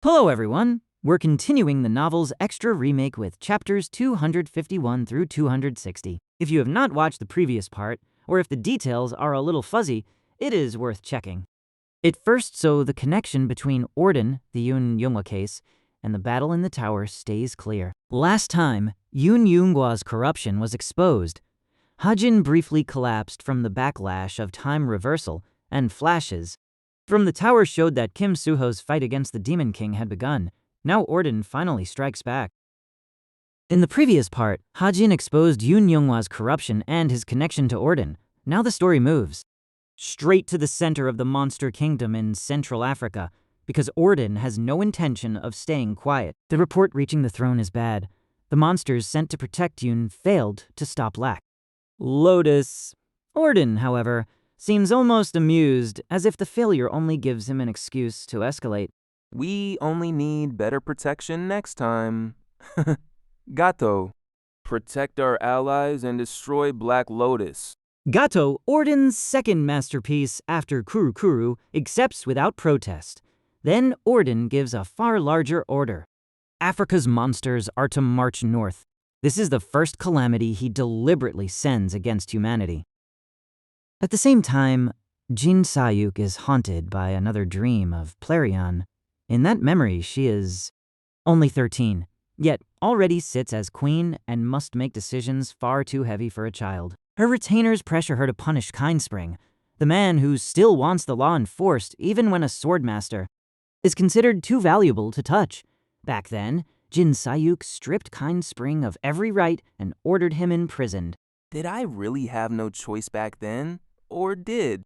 Hello everyone! We're continuing the novel's extra remake with chapters 251 through 260. If you have not watched the previous part, or if the details are a little fuzzy, it is worth checking. It first so the connection between Orden, the Yoon Youngwa case, and the battle in the tower stays clear. Last time, Yoon Youngwa's corruption was exposed. Hajin briefly collapsed from the backlash of time reversal, and flashes from the tower showed that Kim Suho's fight against the Demon King had begun. Now Orden finally strikes back. In the previous part, Hajin exposed Yoon Youngwa's corruption and his connection to Orden. Now the story moves straight to the center of the monster kingdom in Central Africa, because Orden has no intention of staying quiet. The report reaching the throne is bad. The monsters sent to protect Yoon failed to stop Lack. Lotus. Orden, however, seems almost amused, as if the failure only gives him an excuse to escalate. We only need better protection next time. Gato, protect our allies and destroy Black Lotus. Gato, Orden's second masterpiece after Kuru Kuru, accepts without protest. Then Orden gives a far larger order. Africa's monsters are to march north. This is the first calamity he deliberately sends against humanity. At the same time, Jin Sahyuk is haunted by another dream of Plarion. In that memory, she is only 13, yet already sits as queen and must make decisions far too heavy for a child. Her retainers pressure her to punish Kindspring, the man who still wants the law enforced even when a swordmaster is considered too valuable to touch. Back then, Jin Sahyuk stripped Kindspring of every right and ordered him imprisoned. Did I really have no choice back then? Or did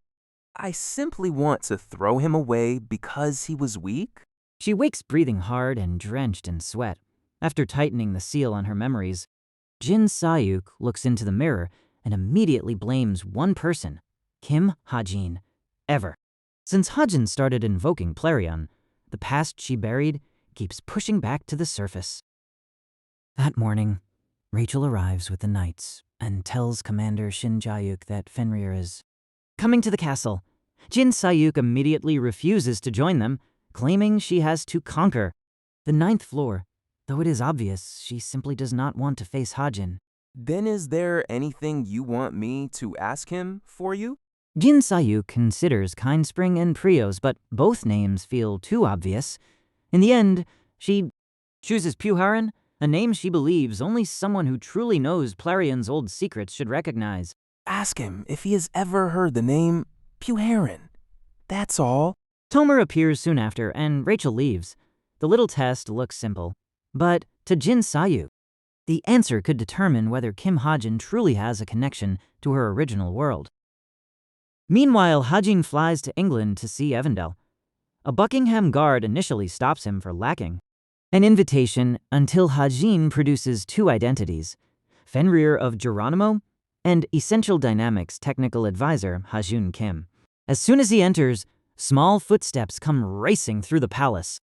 I simply want to throw him away because he was weak? She wakes breathing hard and drenched in sweat. After tightening the seal on her memories, Jin Sahyuk looks into the mirror and immediately blames one person, Kim Hajin, ever. Since Hajin started invoking Plarion, the past she buried keeps pushing back to the surface. That morning, Rachel arrives with the knights and tells Commander Shin Jae-yuk that Fenrir is coming to the castle. Jin Sahyuk immediately refuses to join them, claiming she has to conquer the 9th floor, though it is obvious she simply does not want to face Hajin. Then is there anything you want me to ask him for you? Jin Sahyuk considers Kindspring and Prios, but both names feel too obvious. In the end, she chooses Puharin, a name she believes only someone who truly knows Plarion's old secrets should recognize. Ask him if he has ever heard the name Puharin. That's all. Tomer appears soon after, and Rachel leaves. The little test looks simple, but to Jin Sahyuk, the answer could determine whether Kim Hajin truly has a connection to her original world. Meanwhile, Hajin flies to England to see Evandel. A Buckingham guard initially stops him for lacking an invitation until Hajin produces two identities, Fenrir of Geronimo and Essential Dynamics technical advisor Hajun Kim. As soon as he enters, small footsteps come racing through the palace.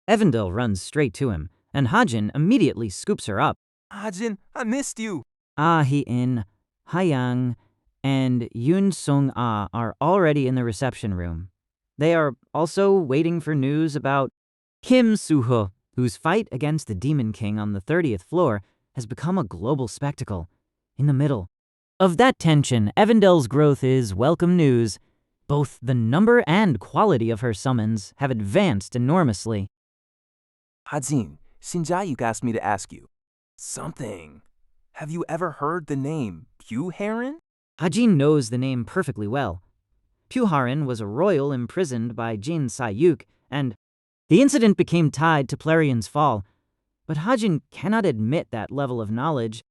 Evandel runs straight to him, and Hajin immediately scoops her up. Hajin, I missed you. Ah Hee-in, Haiyang, and Yoon Sung-ah are already in the reception room. They are also waiting for news about Kim Suho, whose fight against the Demon King on the 30th floor has become a global spectacle. In the middle of that tension, Evandel's growth is welcome news. Both the number and quality of her summons have advanced enormously. Hajin, Shin Jae-yuk asked me to ask you something. Have you ever heard the name Puharin? Hajin knows the name perfectly well. Puharin was a royal imprisoned by Jin Sahyuk, and the incident became tied to Plarion's fall. But Hajin cannot admit that level of knowledge,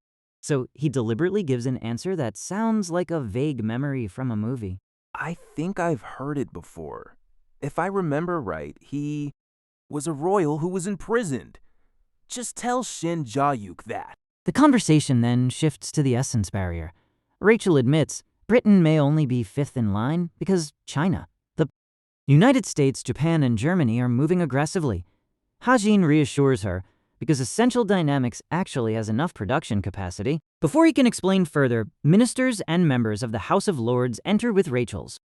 so he deliberately gives an answer that sounds like a vague memory from a movie. I think I've heard it before. If I remember right, he was a royal who was imprisoned. Just tell Shin Jae-yuk that. The conversation then shifts to the essence barrier. Rachel admits Britain may only be fifth in line because China, the United States, Japan, and Germany are moving aggressively. Hajin reassures her because Essential Dynamics actually has enough production capacity. Before he can explain further, ministers and members of the House of Lords enter with Rachel's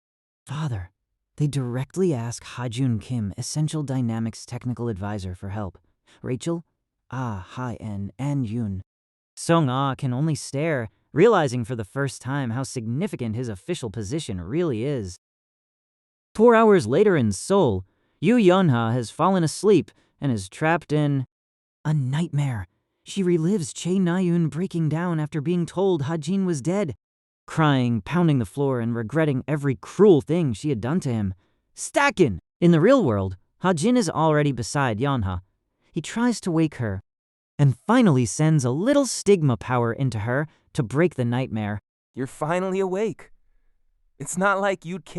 father. They directly ask Hajun Kim, Essential Dynamics Technical Advisor, for help. Rachel, Hi, and An Yoon. Sung Ah can only stare, realizing for the first time how significant his official position really is. 4 hours later in Seoul, Yoo Yeonha has fallen asleep and is trapped in a nightmare. She relives Chae Na-yoon breaking down after being told Hajin was dead, crying, pounding the floor, and regretting every cruel thing she had done to him. Stakin! In the real world, Hajin is already beside Yeonha. He tries to wake her, and finally sends a little stigma power into her to break the nightmare. You're finally awake. It's not like you'd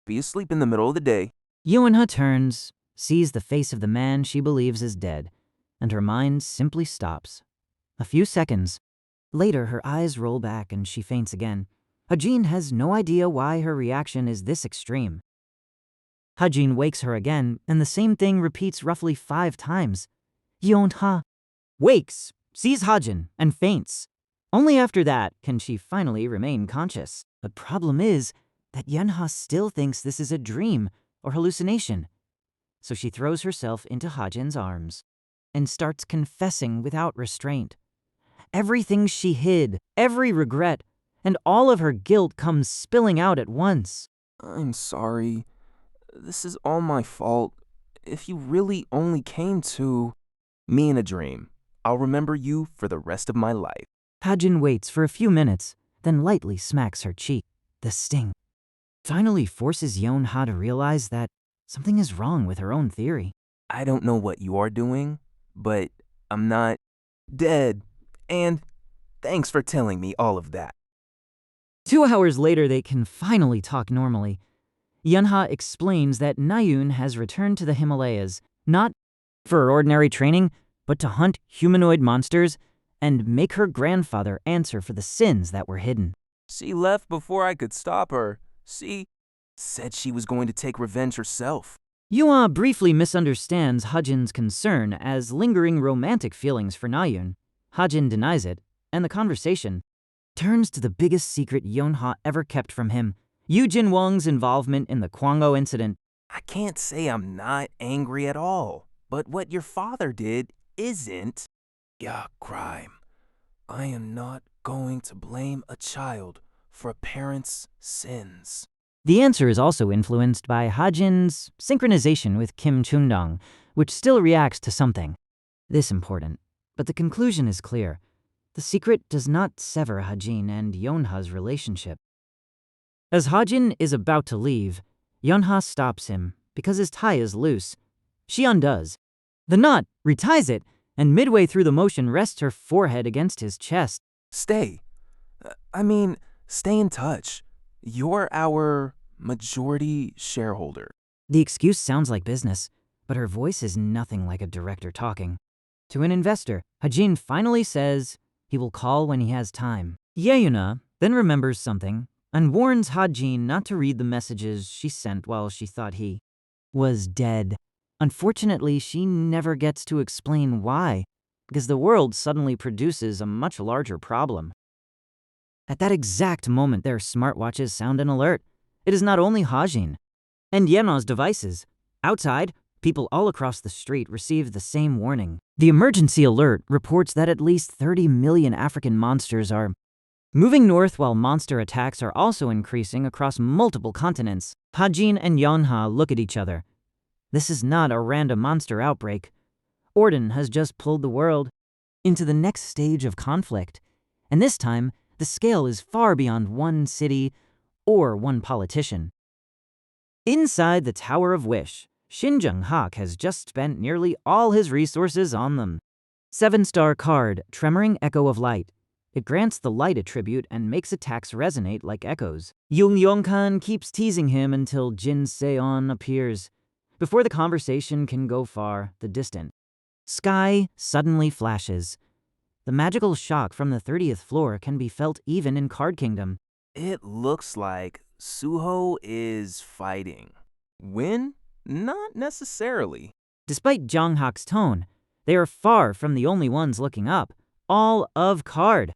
be asleep in the middle of the day. Yeonha turns, sees the face of the man she believes is dead, and her mind simply stops. A few seconds later, her eyes roll back and she faints again. Hajin has no idea why her reaction is this extreme. Hajin wakes her again, and the same thing repeats roughly 5 times. Yeonha wakes, sees Hajin, and faints. Only after that can she finally remain conscious. The problem is that Yeonha still thinks this is a dream or hallucination. So she throws herself into Hajin's arms and starts confessing without restraint. Everything she hid, every regret, and all of her guilt comes spilling out at once. I'm sorry. This is all my fault. If you really only came to me in a dream, I'll remember you for the rest of my life. Hajin waits for a few minutes, then lightly smacks her cheek. The sting finally forces Yeonha to realize that something is wrong with her own theory. I don't know what you are doing, but I'm not dead. And thanks for telling me all of that. 2 hours later, they can finally talk normally. Yeonha explains that Na-yoon has returned to the Himalayas, not for ordinary training, but to hunt humanoid monsters and make her grandfather answer for the sins that were hidden. She left before I could stop her. She said she was going to take revenge herself. Yuah briefly misunderstands Hajin's concern as lingering romantic feelings for Na-yoon. Hajin denies it, and the conversation turns to the biggest secret Yeonha ever kept from him, Yoo Jin-wong's involvement in the Kwango incident. I can't say I'm not angry at all, but what your father did isn't a crime. I am not going to blame a child for a parent's sins. The answer is also influenced by Hajin's synchronization with Kim Chundong, which still reacts to something. This important, but the conclusion is clear. The secret does not sever Hajin and Yeonha's relationship. As Hajin is about to leave, Yeonha stops him because his tie is loose. She undoes the knot, reties it, and midway through the motion rests her forehead against his chest. Stay in touch. You're our majority shareholder. The excuse sounds like business, but her voice is nothing like a director talking. To an investor, Hajin finally says he will call when he has time. Yeonha then remembers something and warns Hajin not to read the messages she sent while she thought he was dead. Unfortunately, she never gets to explain why, because the world suddenly produces a much larger problem. At that exact moment, their smartwatches sound an alert. It is not only Hajin and Yeonha's devices. Outside, people all across the street receive the same warning. The emergency alert reports that at least 30 million African monsters are moving north, while monster attacks are also increasing across multiple continents. Hajin and Yeonha look at each other. This is not a random monster outbreak. Orden has just pulled the world into the next stage of conflict, and this time, the scale is far beyond one city or one politician. Inside the Tower of Wish, Shin Jung-hak has just spent nearly all his resources on them. 7-star card, Tremoring Echo of Light. It grants the light attribute and makes attacks resonate like echoes. Yoon Yong-kan keeps teasing him until Jin Sahyuk appears. Before the conversation can go far, the distant sky suddenly flashes. The magical shock from the 30th floor can be felt even in Card Kingdom. It looks like Suho is fighting. Win? Not necessarily. Despite Jong-hak's tone, they are far from the only ones looking up. All of Card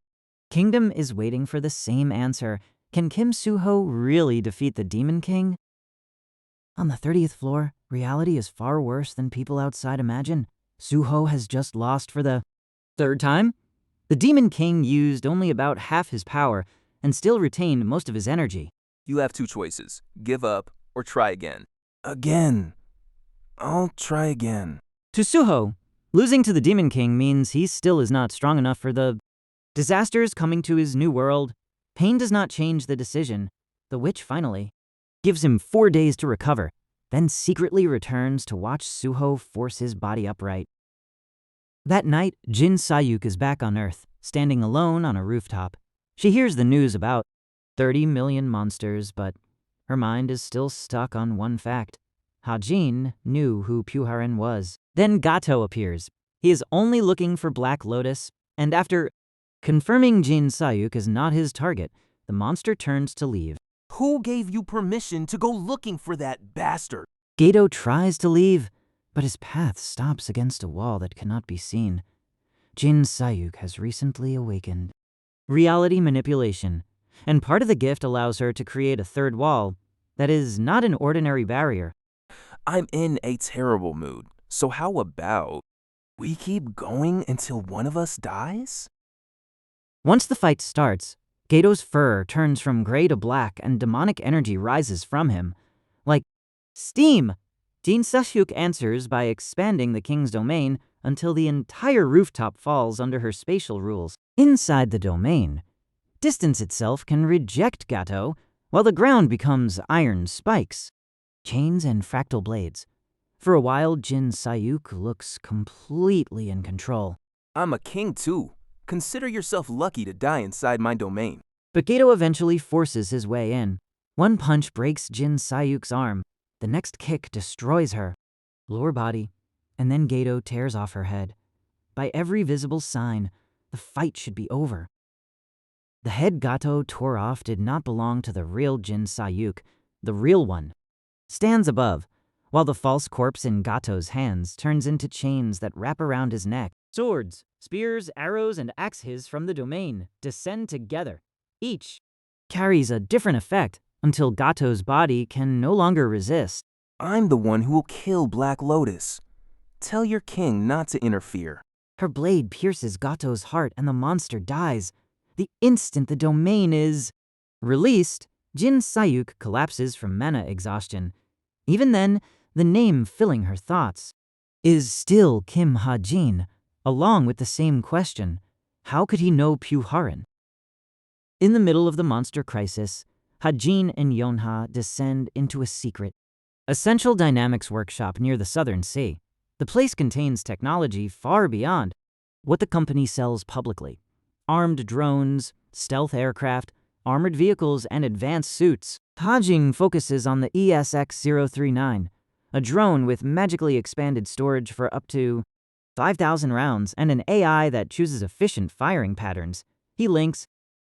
Kingdom is waiting for the same answer. Can Kim Suho really defeat the Demon King? On the 30th floor, reality is far worse than people outside imagine. Suho has just lost for the third time. The Demon King used only about half his power and still retained most of his energy. You have two choices. Give up or try again. Again. I'll try again. To Suho, losing to the Demon King means he still is not strong enough for the disasters coming to his new world. Pain does not change the decision. The witch finally gives him 4 days to recover, then secretly returns to watch Suho force his body upright. That night, Jin Sahyuk is back on Earth, standing alone on a rooftop. She hears the news about 30 million monsters, but her mind is still stuck on one fact. Hajin knew who Puharin was. Then Gato appears. He is only looking for Black Lotus, and after confirming Jin Sahyuk is not his target, the monster turns to leave. Who gave you permission to go looking for that bastard? Gato tries to leave, but his path stops against a wall that cannot be seen. Jin Sahyuk has recently awakened. Reality manipulation, and part of the gift allows her to create a third wall that is not an ordinary barrier. I'm in a terrible mood, so how about we keep going until one of us dies? Once the fight starts, Gato's fur turns from gray to black and demonic energy rises from him. Like steam! Jin Sahyuk answers by expanding the king's domain until the entire rooftop falls under her spatial rules. Inside the domain, distance itself can reject Gato, while the ground becomes iron spikes, chains and fractal blades. For a while, Jin Sahyuk looks completely in control. I'm a king too. Consider yourself lucky to die inside my domain. But Gato eventually forces his way in. One punch breaks Jin Sahyuk's arm. The next kick destroys her lower body, and then Gato tears off her head. By every visible sign, the fight should be over. The head Gato tore off did not belong to the real Jin Sahyuk. The real one stands above, while the false corpse in Gato's hands turns into chains that wrap around his neck. Swords, spears, arrows, and axes from the domain descend together. Each carries a different effect until Gato's body can no longer resist. I'm the one who will kill Black Lotus. Tell your king not to interfere. Her blade pierces Gato's heart and the monster dies. The instant the domain is released, Jin Sahyuk collapses from mana exhaustion. Even then, the name filling her thoughts is still Kim Hajin, along with the same question: how could he know Puharin? In the middle of the monster crisis, Hajin and Yonha descend into a secret, essential dynamics workshop near the Southern Sea. The place contains technology far beyond what the company sells publicly. Armed drones, stealth aircraft, armored vehicles, and advanced suits. Hajin focuses on the ESX-039, a drone with magically expanded storage for up to 5,000 rounds and an AI that chooses efficient firing patterns. He links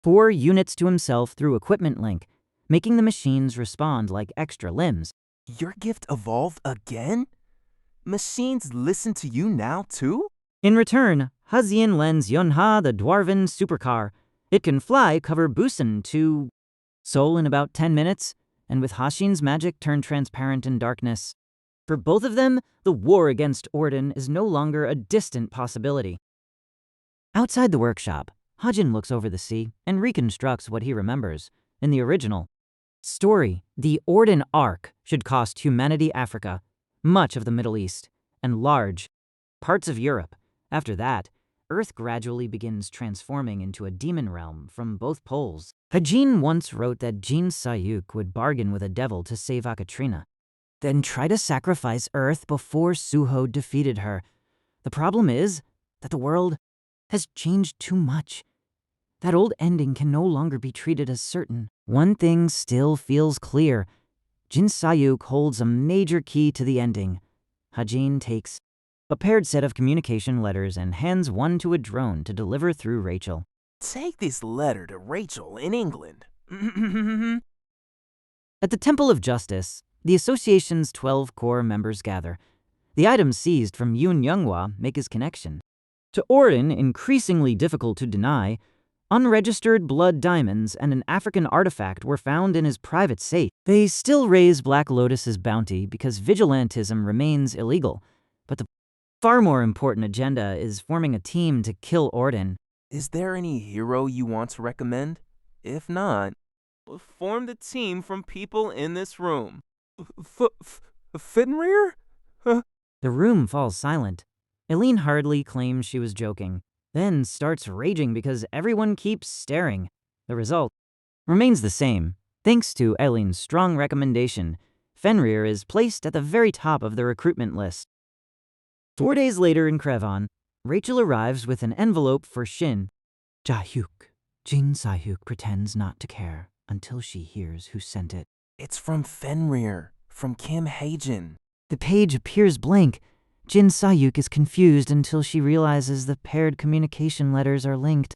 4 units to himself through Equipment Link, making the machines respond like extra limbs. Your gift evolved again? Machines listen to you now too? In return, Hajin lends Yonha the Dwarven supercar. It can fly cover Busan to Seoul in about 10 minutes, and with Hashin's magic turn transparent in darkness. For both of them, the war against Orden is no longer a distant possibility. Outside the workshop, Hajin looks over the sea and reconstructs what he remembers. In the original story, the Orden Arc should cost humanity Africa, much of the Middle East, and large parts of Europe. After that, Earth gradually begins transforming into a demon realm from both poles. Hajin once wrote that Jin Sahyuk would bargain with a devil to save Akatrina, then try to sacrifice Earth before Suho defeated her. The problem is that the world has changed too much. That old ending can no longer be treated as certain. One thing still feels clear. Jin Sahyuk holds a major key to the ending. Hajin takes a paired set of communication letters and hands one to a drone to deliver through Rachel. Take this letter to Rachel in England. At the Temple of Justice, the association's 12 core members gather. The items seized from Yoon Younghwa make his connection. To Orden, increasingly difficult to deny, Unregistered blood diamonds and an African artifact were found in his private safe. They still raise Black Lotus's bounty because vigilantism remains illegal, but the far more important agenda is forming a team to kill Orden. Is there any hero you want to recommend? If not, form the team from people in this room. Fenrir? The room falls silent. Eileen hardly claims she was joking, then starts raging because everyone keeps staring. The result remains the same. Thanks to Eileen's strong recommendation, Fenrir is placed at the very top of the recruitment list. 4 days later in Krevon, Rachel arrives with an envelope for Shin. Sahyuk. Jin Sahyuk pretends not to care until she hears who sent it. It's from Fenrir, from Kim Hajin. The page appears blank. Jin Sahyuk is confused until she realizes the paired communication letters are linked.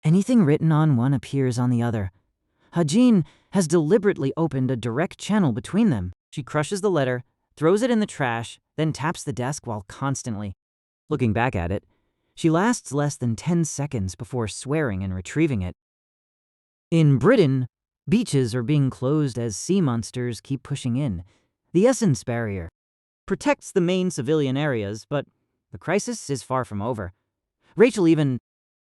Anything written on one appears on the other. Hajin has deliberately opened a direct channel between them. She crushes the letter, throws it in the trash, then taps the desk while constantly looking back at it. She lasts less than 10 seconds before swearing and retrieving it. In Britain, beaches are being closed as sea monsters keep pushing in. The Essence Barrier protects the main civilian areas, but the crisis is far from over. Rachel even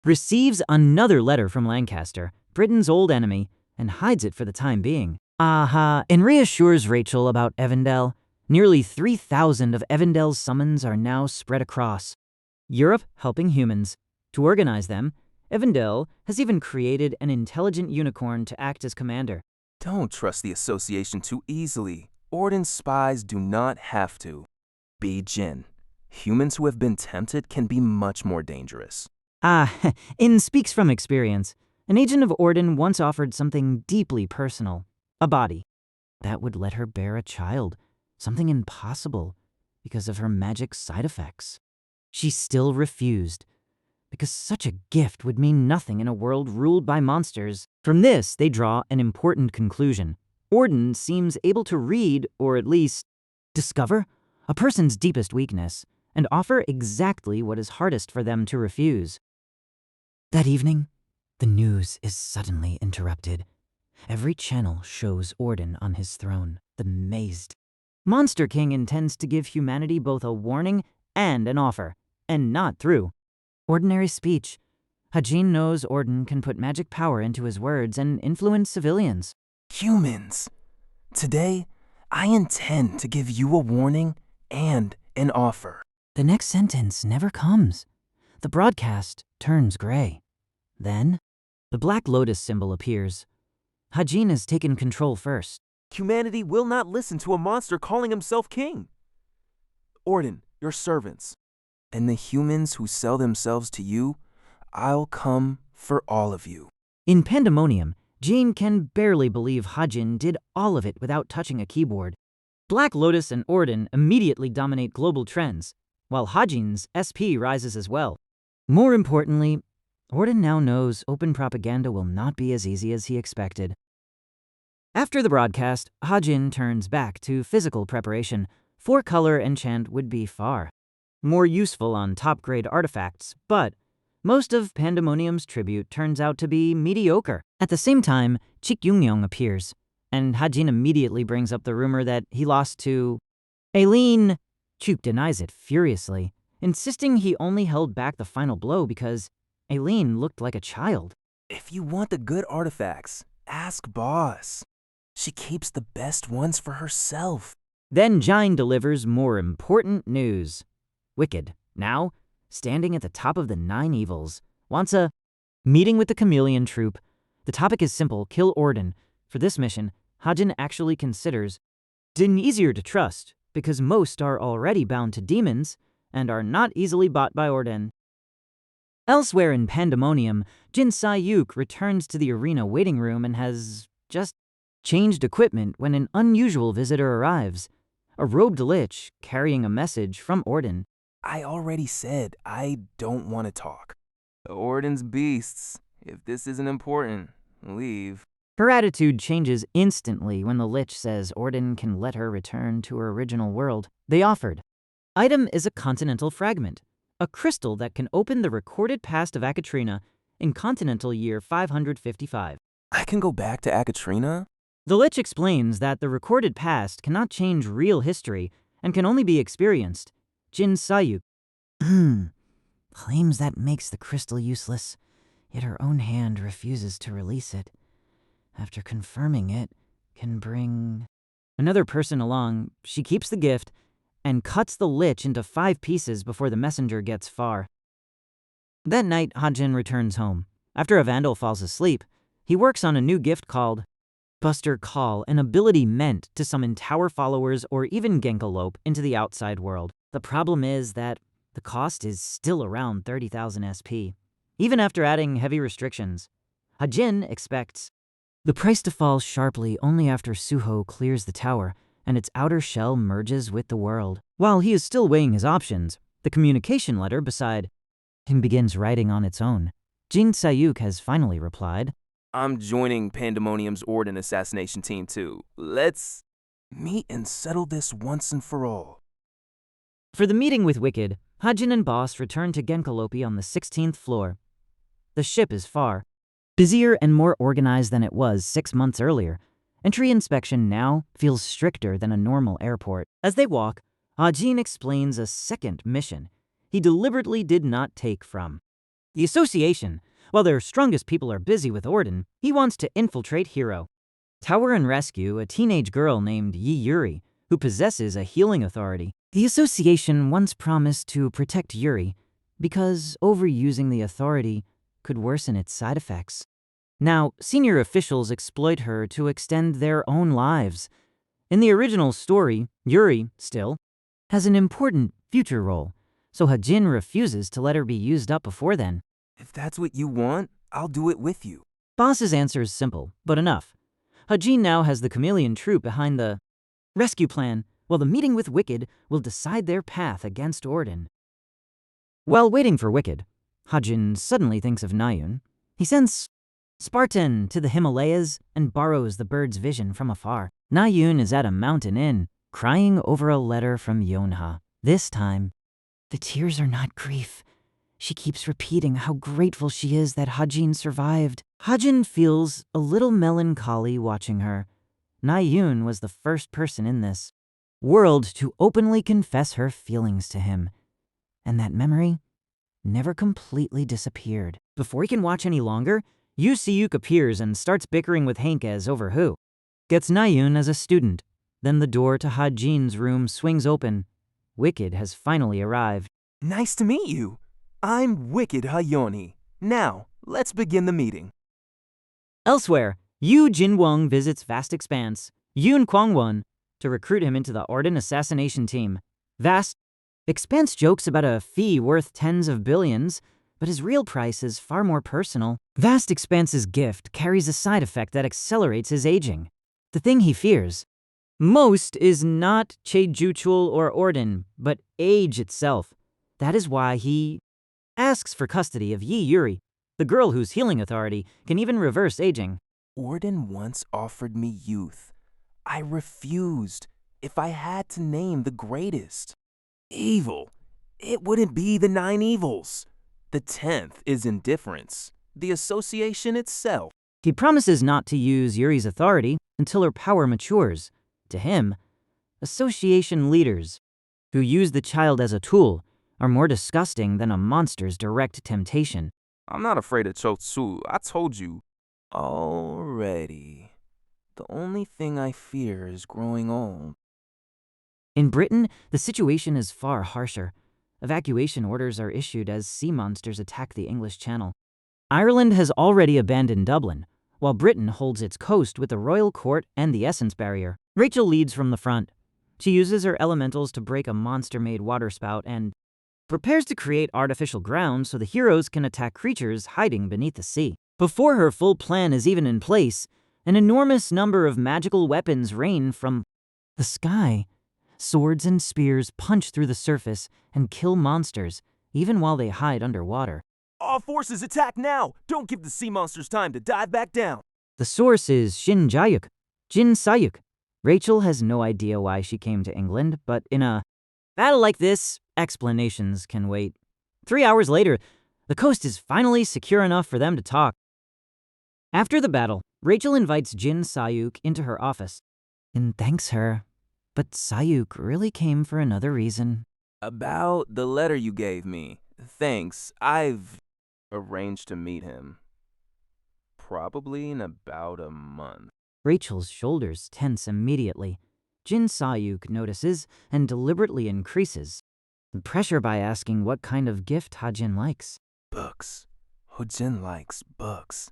receives another letter from Lancaster, Britain's old enemy, and hides it for the time being. And reassures Rachel about Evandel. Nearly 3,000 of Evandel's summons are now spread across Europe, helping humans. To organize them, Evandel has even created an intelligent unicorn to act as commander. Don't trust the association too easily. Orden's spies do not have to be Jin. Humans who have been tempted can be much more dangerous. In speaks from experience. An agent of Orden once offered something deeply personal, a body that would let her bear a child, something impossible because of her magic side effects. She still refused, because such a gift would mean nothing in a world ruled by monsters. From this, they draw an important conclusion. Orden seems able to read, or at least discover, a person's deepest weakness and offer exactly what is hardest for them to refuse. That evening, the news is suddenly interrupted. Every channel shows Orden on his throne, the mazed. Monster King intends to give humanity both a warning and an offer, and not through ordinary speech. Hajin knows Orden can put magic power into his words and influence civilians. Humans, today I intend to give you a warning and an offer. The next sentence never comes. The broadcast turns gray. Then, the Black Lotus symbol appears. Hajin has taken control first. Humanity will not listen to a monster calling himself king. Orden, your servants, and the humans who sell themselves to you, I'll come for all of you. In Pandemonium, Jane can barely believe Hajin did all of it without touching a keyboard. Black Lotus and Orden immediately dominate global trends, while Hajin's SP rises as well. More importantly, Orden now knows open propaganda will not be as easy as he expected. After the broadcast, Hajin turns back to physical preparation. 4-color enchant would be far more useful on top-grade artifacts, but most of Pandemonium's tribute turns out to be mediocre. At the same time, Chik Yoongyong appears, and Hajin immediately brings up the rumor that he lost to Aileen. Chuk denies it furiously, insisting he only held back the final blow because Aileen looked like a child. If you want the good artifacts, ask Boss. She keeps the best ones for herself. Then Jine delivers more important news. Wicked, now standing at the top of the 9 evils, wants a meeting with the Chameleon Troop. The topic is simple: kill Orden. For this mission, Hajin actually considers Din easier to trust because most are already bound to demons and are not easily bought by Orden. Elsewhere in Pandemonium, Jin Sahyuk returns to the arena waiting room and has just changed equipment when an unusual visitor arrives. A robed lich carrying a message from Orden. I already said I don't want to talk. Orden's beasts. If this isn't important, leave. Her attitude changes instantly when the lich says Orden can let her return to her original world. They offered. Item is a continental fragment, a crystal that can open the recorded past of Akatrina in continental year 555. I can go back to Akatrina? The Lich explains that the recorded past cannot change real history and can only be experienced. Jin Sahyuk claims that makes the crystal useless, yet her own hand refuses to release it. After confirming it can bring another person along, she keeps the gift and cuts the Lich into 5 pieces before the messenger gets far. That night, Hajin returns home. After a vandal falls asleep, he works on a new gift called Buster Call, an ability meant to summon tower followers or even Genkalope into the outside world. The problem is that the cost is still around 30,000 SP, even after adding heavy restrictions. Hajin expects the price to fall sharply only after Suho clears the tower and its outer shell merges with the world. While he is still weighing his options, the communication letter beside him begins writing on its own. Jin Sahyuk has finally replied, I'm joining Pandemonium's Orden assassination team too. Let's meet and settle this once and for all. For the meeting with Wicked, Hajin and Boss return to Genkalope on the 16th floor. The ship is far, busier and more organized than it was 6 months earlier. Entry inspection now feels stricter than a normal airport. As they walk, Hajin explains a second mission he deliberately did not take from the Association. While their strongest people are busy with Orden, he wants to infiltrate Hero, tower and rescue a teenage girl named Yi Yuri, who possesses a healing authority. The Association once promised to protect Yuri because overusing the authority could worsen its side effects. Now, senior officials exploit her to extend their own lives. In the original story, Yuri, still, has an important future role, so Hajin refuses to let her be used up before then. If that's what you want, I'll do it with you. Boss's answer is simple, but enough. Hajin now has the chameleon troop behind the rescue plan, while the meeting with Wicked will decide their path against Orden. While waiting for Wicked, Hajin suddenly thinks of Nayun. He sends Spartan to the Himalayas and borrows the bird's vision from afar. Nayun is at a mountain inn, crying over a letter from Yonha. This time, the tears are not grief. She keeps repeating how grateful she is that Hajin survived. Hajin feels a little melancholy watching her. Nayun was the first person in this world to openly confess her feelings to him, and that memory never completely disappeared. Before he can watch any longer, Yu Siyuk appears and starts bickering with Henkes over who gets Nayun as a student. Then the door to Hajin's room swings open. Wicked has finally arrived. Nice to meet you. I'm Wicked Hayoni. Now, let's begin the meeting. Elsewhere, Yu Jinwang visits Vast Expanse, Yun Kwangwon, to recruit him into the Orden assassination team. Vast Expanse jokes about a fee worth tens of billions, but his real price is far more personal. Vast Expanse's gift carries a side effect that accelerates his aging. The thing he fears most is not Chejuchul or Orden, but age itself. That is why he asks for custody of Yi Yuri, the girl whose healing authority can even reverse aging. Orden once offered me youth. I refused. If I had to name the greatest evil, it wouldn't be the 9 evils. The 10th is indifference, the association itself. He promises not to use Yuri's authority until her power matures. To him, association leaders who use the child as a tool are more disgusting than a monster's direct temptation. I'm not afraid of Chotsu. I told you already. The only thing I fear is growing old. In Britain, the situation is far harsher. Evacuation orders are issued as sea monsters attack the English Channel. Ireland has already abandoned Dublin, while Britain holds its coast with the Royal Court and the Essence Barrier. Rachel leads from the front. She uses her elementals to break a monster-made waterspout and prepares to create artificial ground so the heroes can attack creatures hiding beneath the sea. Before her full plan is even in place, an enormous number of magical weapons rain from the sky. Swords and spears punch through the surface and kill monsters, even while they hide underwater. All forces attack now! Don't give the sea monsters time to dive back down! The source is Jin Sahyuk. Rachel has no idea why she came to England, but in a battle like this, explanations can wait. 3 hours later, The coast is finally secure enough for them to talk. After the battle, Rachel invites Jin Sahyuk into her office and thanks her. But Sahyuk really came for another reason. About the letter you gave me. Thanks. I've arranged to meet him. Probably in about a month. Rachel's shoulders tense immediately. Jin Sahyuk notices and deliberately increases the pressure by asking what kind of gift Hajin likes. Books. Hajin likes books.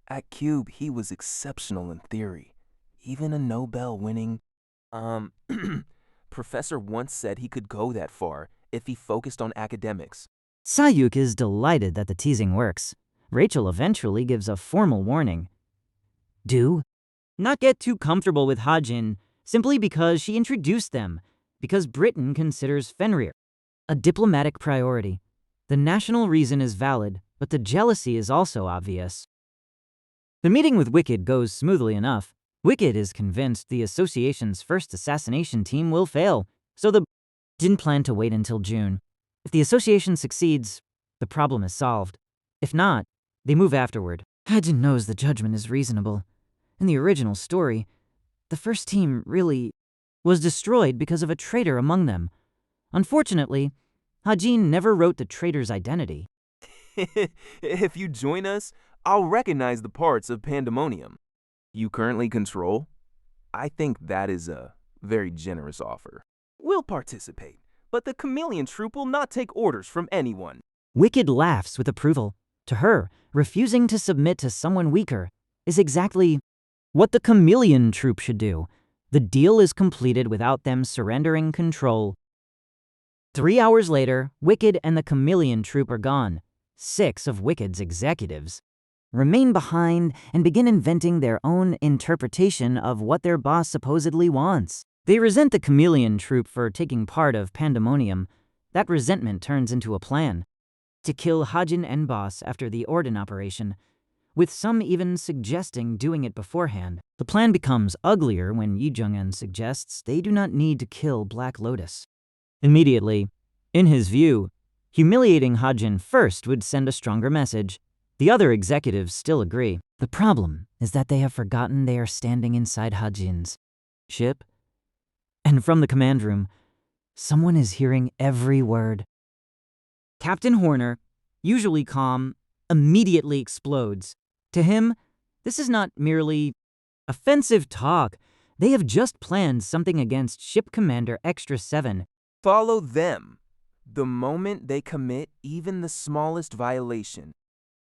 At Cube, he was exceptional in theory. Even a Nobel-winning, professor once said he could go that far if he focused on academics. Sahyuk is delighted that the teasing works. Rachel eventually gives a formal warning. Do not get too comfortable with Hajin simply because she introduced them, because Britain considers Fenrir a diplomatic priority. The national reason is valid, but the jealousy is also obvious. The meeting with Wicked goes smoothly enough. Wicked is convinced the association's first assassination team will fail, so the didn't plan to wait until June. If the association succeeds, the problem is solved. If not, they move afterward. Hajin knows the judgment is reasonable. In the original story, the first team really was destroyed because of a traitor among them. Unfortunately, Hajin never wrote the traitor's identity. If you join us, I'll recognize the parts of Pandemonium you currently control. I think that is a very generous offer. We'll participate, but the Chameleon Troop will not take orders from anyone. Wicked laughs with approval. To her, refusing to submit to someone weaker is exactly what the Chameleon Troop should do. The deal is completed without them surrendering control. 3 hours later, Wicked and the Chameleon Troop are gone. 6 of Wicked's executives remain behind and begin inventing their own interpretation of what their boss supposedly wants. They resent the Chameleon Troop for taking part of Pandemonium. That resentment turns into a plan to kill Hajin and boss after the Orden operation, with some even suggesting doing it beforehand. The plan becomes uglier when Yi Jung-un suggests they do not need to kill Black Lotus immediately. In his view, humiliating Hajin first would send a stronger message. The other executives still agree. The problem is that they have forgotten they are standing inside Hajin's ship. And from the command room, someone is hearing every word. Captain Horner, usually calm, immediately explodes. To him, this is not merely offensive talk. They have just planned something against Ship Commander Extra 7. Follow them. The moment they commit even the smallest violation,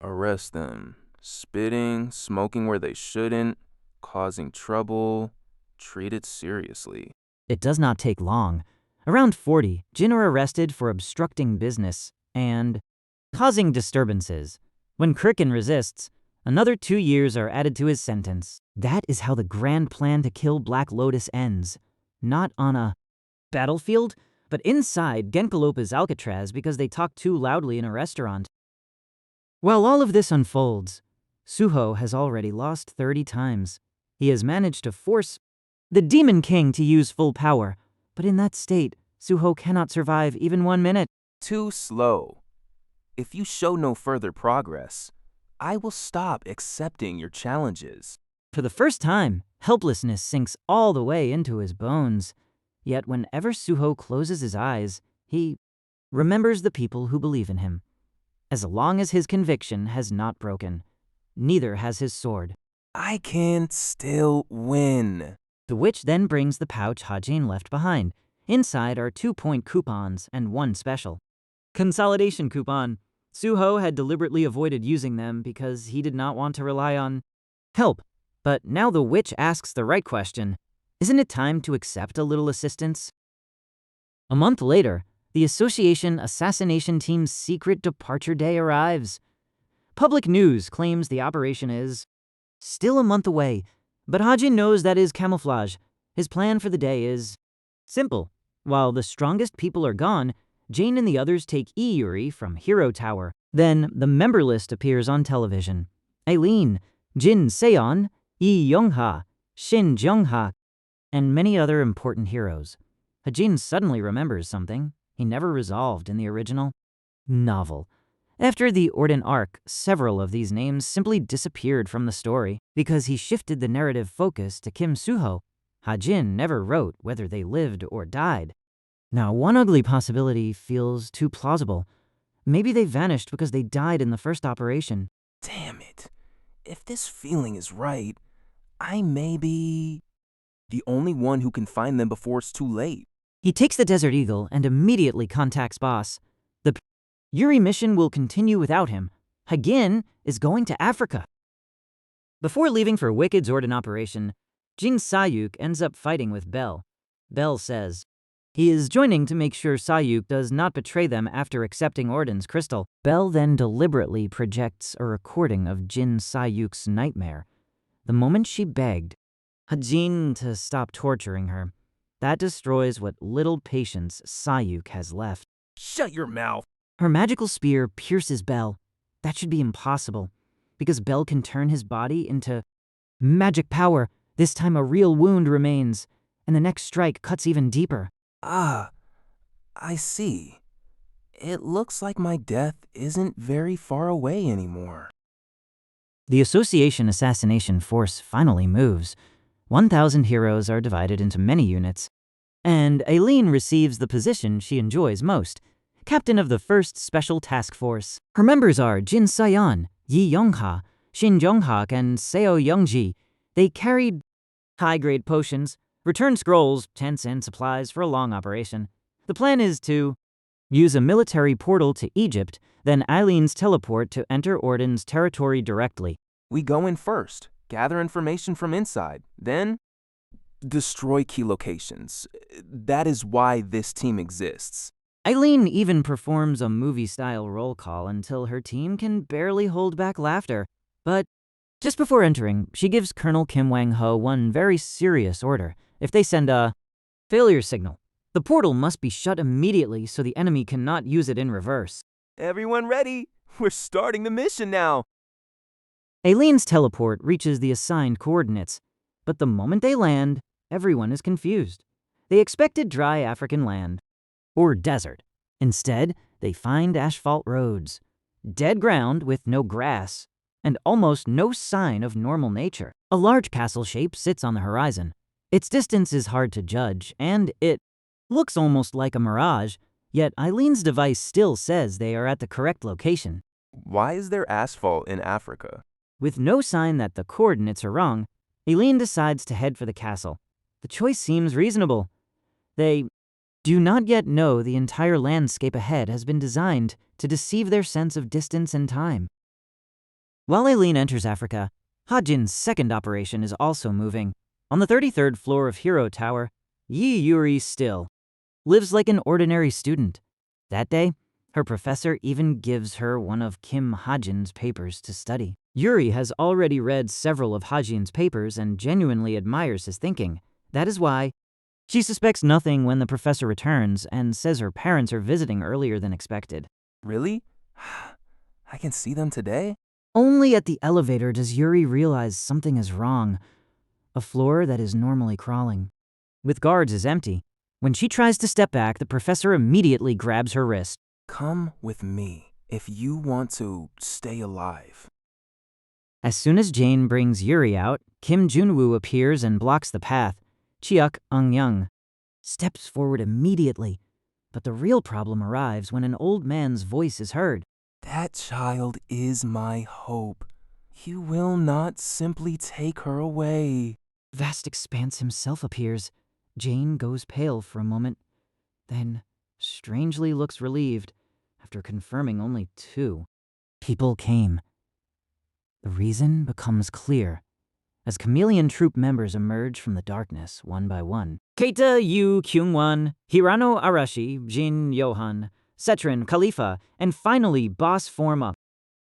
arrest them. Spitting, smoking where they shouldn't, causing trouble, treat it seriously. It does not take long. Around 40, Jin are arrested for obstructing business and causing disturbances. When Kricken resists, another 2 years are added to his sentence. That is how the grand plan to kill Black Lotus ends. Not on a battlefield, but inside Genkalopa's Alcatraz because they talk too loudly in a restaurant. While all of this unfolds, Suho has already lost 30 times. He has managed to force the Demon King to use full power, but in that state, Suho cannot survive even 1 minute. Too slow. If you show no further progress, I will stop accepting your challenges. For the first time, helplessness sinks all the way into his bones. Yet whenever Suho closes his eyes, he remembers the people who believe in him. As long as his conviction has not broken, neither has his sword. I can still win. The witch then brings the pouch Hajin left behind. Inside are 2-point coupons and 1 special consolidation coupon. Suho had deliberately avoided using them because he did not want to rely on help. But now the witch asks the right question. Isn't it time to accept a little assistance? A month later, the Association Assassination Team's secret departure day arrives. Public news claims the operation is still a month away, but Hajin knows that is camouflage. His plan for the day is simple. While the strongest people are gone, Jane and the others take Yuri from Hero Tower. Then the member list appears on television. Aileen, Jin Seon, Yi Youngha, Shin Jungha, and many other important heroes. Hajin suddenly remembers something he never resolved in the original novel. After the Orden arc, several of these names simply disappeared from the story because he shifted the narrative focus to Kim Suho. Hajin never wrote whether they lived or died. Now, one ugly possibility feels too plausible. Maybe they vanished because they died in the first operation. Damn it. If this feeling is right, I may be the only one who can find them before it's too late. He takes the Desert Eagle and immediately contacts Boss. The Yuri mission will continue without him. Hagin is going to Africa. Before leaving for Wicked's Orden operation, Jin Sahyuk ends up fighting with Bell. Bell says he is joining to make sure Sahyuk does not betray them after accepting Orden's crystal. Bell then deliberately projects a recording of Jin Sahyuk's nightmare. The moment she begged Hajin to stop torturing her, that destroys what little patience Sahyuk has left. Shut your mouth. Her magical spear pierces Bell. That should be impossible, because Bell can turn his body into magic power. This time a real wound remains, and the next strike cuts even deeper. Ah, I see. It looks like my death isn't very far away anymore. The Association Assassination Force finally moves. 1,000 heroes are divided into many units, and Aileen receives the position she enjoys most, captain of the 1st Special Task Force. Her members are Jin Sayan, Yi Yongha, Shin Jonghak, and Seo Youngji. They carried high-grade potions, return scrolls, tents, and supplies for a long operation. The plan is to use a military portal to Egypt, then Eileen's teleport to enter Orden's territory directly. We go in first, gather information from inside, then destroy key locations. That is why this team exists. Eileen even performs a movie-style roll call until her team can barely hold back laughter. But just before entering, she gives Colonel Kim Wang-ho one very serious order. If they send a failure signal, the portal must be shut immediately so the enemy cannot use it in reverse. Everyone ready? We're starting the mission now. Aileen's teleport reaches the assigned coordinates, but the moment they land, everyone is confused. They expected dry African land, or desert. Instead, they find asphalt roads, dead ground with no grass, and almost no sign of normal nature. A large castle shape sits on the horizon. Its distance is hard to judge, and it looks almost like a mirage, yet Eileen's device still says they are at the correct location. Why is there asphalt in Africa? With no sign that the coordinates are wrong, Eileen decides to head for the castle. The choice seems reasonable. They do not yet know the entire landscape ahead has been designed to deceive their sense of distance and time. While Eileen enters Africa, Hajin's 2nd operation is also moving. On the 33rd floor of Hero Tower, Yi Yuri still lives like an ordinary student. That day, her professor even gives her one of Kim Hajin's papers to study. Yuri has already read several of Hajin's papers and genuinely admires his thinking. That is why she suspects nothing when the professor returns and says her parents are visiting earlier than expected. Really? I can see them today? Only at the elevator does Yuri realize something is wrong. A floor that is normally crawling with guards is empty. When she tries to step back, the professor immediately grabs her wrist. Come with me if you want to stay alive. As soon as Jane brings Yuri out, Kim Junwoo appears and blocks the path. Chiuk Eung-young steps forward immediately, but the real problem arrives when an old man's voice is heard. That child is my hope. You will not simply take her away. Vast Expanse himself appears. Jane goes pale for a moment, then strangely looks relieved after confirming only 2. People came. The reason becomes clear as Chameleon Troop members emerge from the darkness one by one. Keita Yu Kyungwon, Hirano Arashi, Jin Yohan, Setrin Khalifa, and finally Boss form up.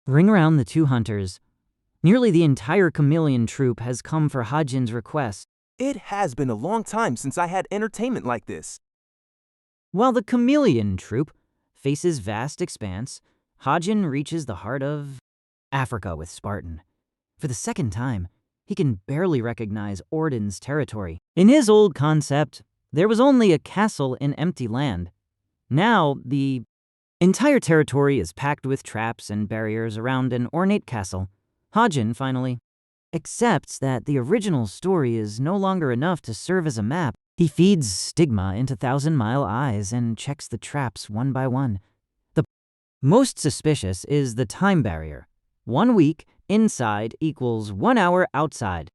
Ring around the 2 hunters. Nearly the entire Chameleon Troop has come for Hajin's request. It has been a long time since I had entertainment like this. While the Chameleon Troop faces Vast Expanse, Hajin reaches the heart of Africa with Spartan. For the 2nd time, he can barely recognize Orden's territory. In his old concept, there was only a castle in empty land. Now, the Entire territory is packed with traps and barriers around an ornate castle. Hajin finally accepts that the original story is no longer enough to serve as a map. He feeds stigma into thousand-mile eyes and checks the traps one by one. The most suspicious is the time barrier. 1 week inside equals 1 hour outside.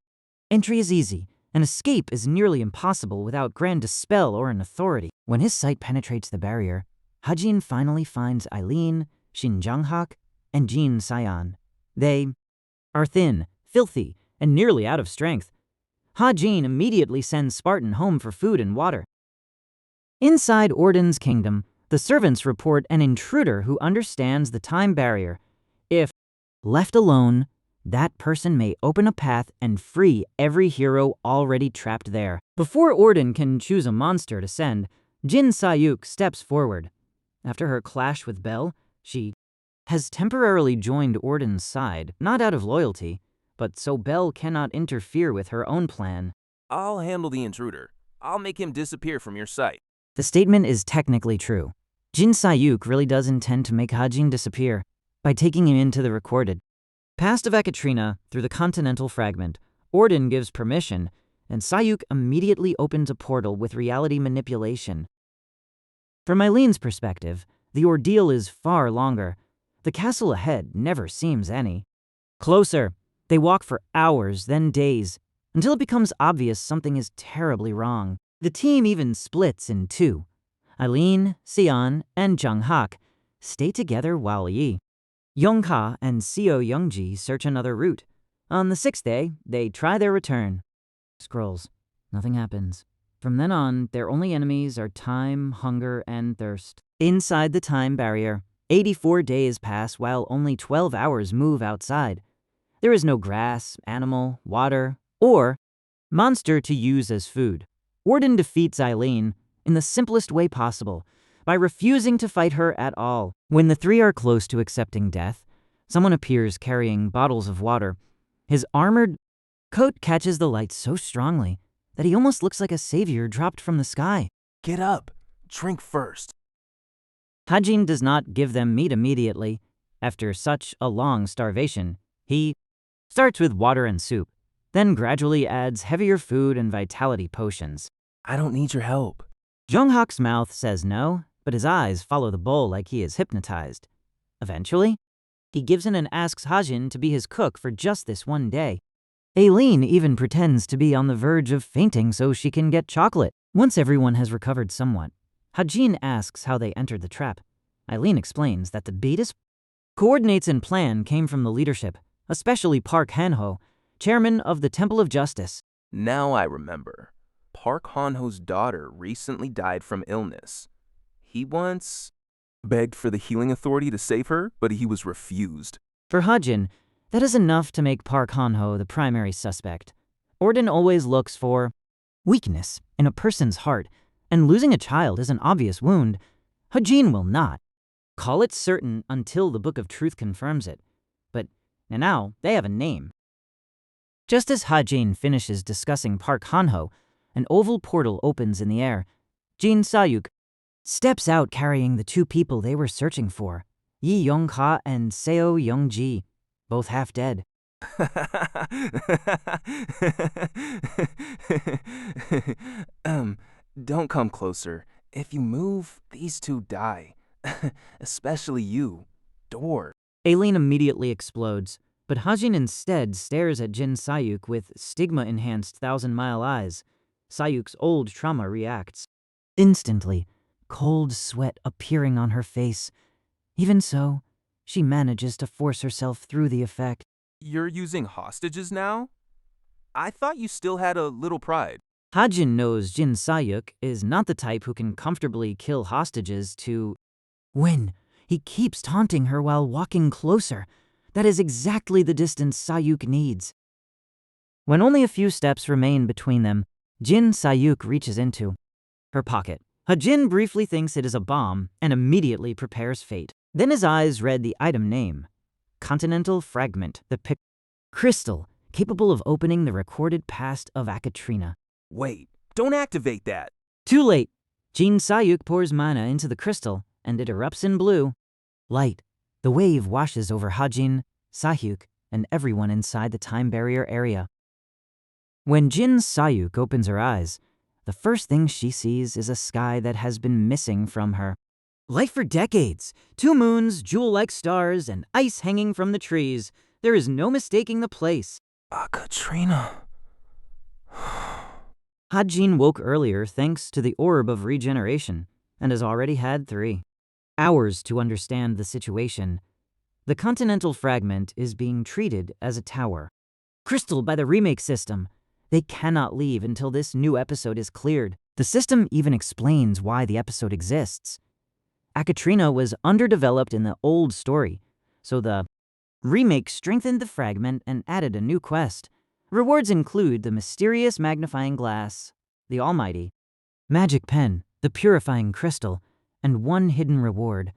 Entry is easy, and escape is nearly impossible without grand dispel or an authority. When his sight penetrates the barrier, Hajin finally finds Eileen, Shin Jang-hak, and Jin Sahyuk. They are thin, filthy, and nearly out of strength. Hajin immediately sends Spartan home for food and water. Inside Orden's kingdom, the servants report an intruder who understands the time barrier. If left alone, that person may open a path and free every hero already trapped there. Before Orden can choose a monster to send, Jin Sahyuk steps forward. After her clash with Belle, she has temporarily joined Orden's side, not out of loyalty, but so Belle cannot interfere with her own plan. I'll handle the intruder. I'll make him disappear from your sight. The statement is technically true. Jin Sahyuk really does intend to make Hajin disappear by taking him into the recorded past of Akatrina through the continental fragment. Orden gives permission, and Sahyuk immediately opens a portal with reality manipulation. From Eileen's perspective, the ordeal is far longer. The castle ahead never seems any closer. They walk for hours, then days, until it becomes obvious something is terribly wrong. The team even splits in two. Eileen, Sion, and Jang-hak stay together while Yi, Yongka, and Seo Youngji search another route. On the 6th day, they try their return. Scrolls. Nothing happens. From then on, their only enemies are time, hunger, and thirst. Inside the time barrier, 84 days pass while only 12 hours move outside. There is no grass, animal, water, or monster to use as food. Orden defeats Eileen in the simplest way possible, by refusing to fight her at all. When the three are close to accepting death, someone appears carrying bottles of water. His armored coat catches the light so strongly that he almost looks like a savior dropped from the sky. Get up. Drink first. Hajin does not give them meat immediately. After such a long starvation, he starts with water and soup, then gradually adds heavier food and vitality potions. I don't need your help. Jung-hak's mouth says no, but his eyes follow the bowl like he is hypnotized. Eventually, he gives in and asks Hajin to be his cook for just this one day. Eileen even pretends to be on the verge of fainting so she can get chocolate. Once everyone has recovered somewhat, Hajin asks how they entered the trap. Eileen explains that the Beatus coordinates and plan came from the leadership, especially Park Han-ho, chairman of the Temple of Justice. Now I remember. Park Han-ho's daughter recently died from illness. He once begged for the healing authority to save her, but he was refused. For Hajin, that is enough to make Park Han-ho the primary suspect. Orden always looks for weakness in a person's heart, and losing a child is an obvious wound. Hajin will not call it certain until the Book of Truth confirms it. But now they have a name. Just as Hajin finishes discussing Park Han-ho, an oval portal opens in the air. Jin Sahyuk steps out carrying the two people they were searching for, Yi Yongka and Seo Youngji, both half dead. Don't come closer. If you move, these two die. Especially you. Door. Eileen immediately explodes, but Hajin instead stares at Jin Sahyuk with stigma-enhanced thousand-mile eyes. Sahyuk's old trauma reacts. Instantly, cold sweat appearing on her face. Even so, she manages to force herself through the effect. You're using hostages now? I thought you still had a little pride. Hajin knows Jin Sahyuk is not the type who can comfortably kill hostages to win. He keeps taunting her while walking closer. That is exactly the distance Sahyuk needs. When only a few steps remain between them, Jin Sahyuk reaches into her pocket. Hajin briefly thinks it is a bomb and immediately prepares fate. Then his eyes read the item name. Continental Fragment, the crystal capable of opening the recorded past of Akatrina. Wait, don't activate that. Too late. Jin Sahyuk pours mana into the crystal, and it erupts in blue. Light. The wave washes over Hajin, Sahyuk, and everyone inside the time barrier area. When Jin Sahyuk opens her eyes, the first thing she sees is a sky that has been missing from her. Light for decades. 2 moons, jewel-like stars, and ice hanging from the trees. There is no mistaking the place. Akatrina. Hajin woke earlier thanks to the orb of regeneration, and has already had 3 hours to understand the situation. The continental fragment is being treated as a tower. Crystal by the Remake system. They cannot leave until this new episode is cleared. The system even explains why the episode exists. Akatrina was underdeveloped in the old story, so the Remake strengthened the fragment and added a new quest. Rewards include the mysterious magnifying glass, the almighty magic pen, the purifying crystal, and 1 hidden reward.